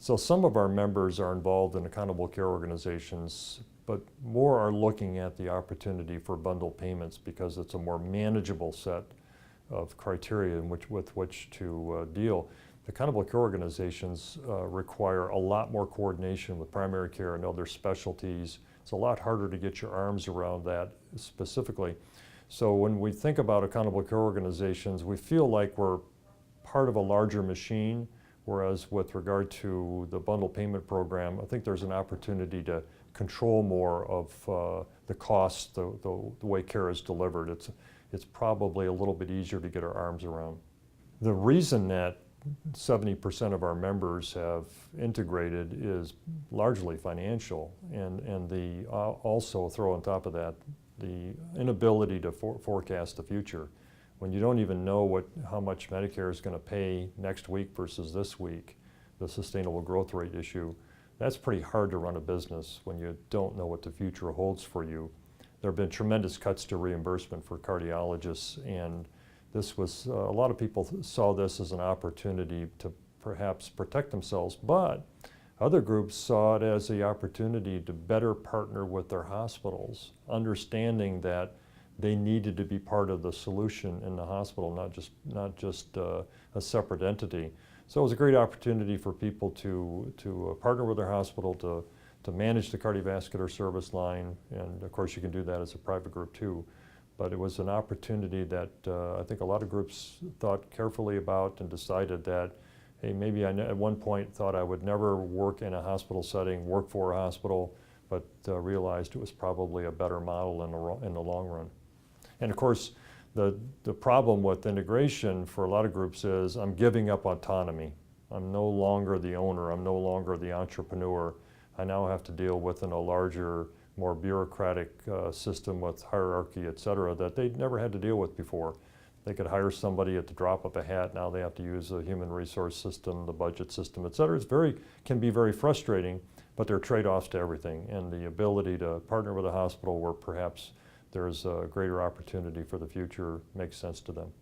So some of our members are involved in accountable care organizations, but more are looking at the opportunity for bundled payments because it's a more manageable set of criteria with which to deal. The accountable care organizations require a lot more coordination with primary care and other specialties. It's a lot harder to get your arms around that specifically. So when we think about accountable care organizations, we feel like we're part of a larger machine, whereas with regard to the bundle payment program, I think there's an opportunity to control more of the costs, the way care is delivered. It's probably a little bit easier to get our arms around. The reason that 70% of our members have integrated is largely financial, and the also throw on top of that the inability to forecast the future. When you don't even know how much Medicare is going to pay next week versus this week, the sustainable growth rate issue, that's pretty hard to run a business when you don't know what the future holds for you. There have been tremendous cuts to reimbursement for cardiologists, and this was, a lot of people saw this as an opportunity to perhaps protect themselves, but other groups saw it as the opportunity to better partner with their hospitals, understanding that they needed to be part of the solution in the hospital, not just a separate entity. So it was a great opportunity for people to partner with their hospital to manage the cardiovascular service line, and of course you can do that as a private group too. But it was an opportunity that I think a lot of groups thought carefully about and decided that, hey, maybe I at one point thought I would never work in a hospital setting, work for a hospital, but realized it was probably a better model in the long run. And of course, the problem with integration for a lot of groups is I'm giving up autonomy. I'm no longer the owner. I'm no longer the entrepreneur. I now have to deal within a larger, more bureaucratic system with hierarchy, et cetera, that they never had to deal with before. They could hire somebody at the drop of a hat. Now they have to use a human resource system, the budget system, et cetera. Can be very frustrating, but there are trade-offs to everything. And the ability to partner with a hospital where perhaps there's a greater opportunity for the future makes sense to them.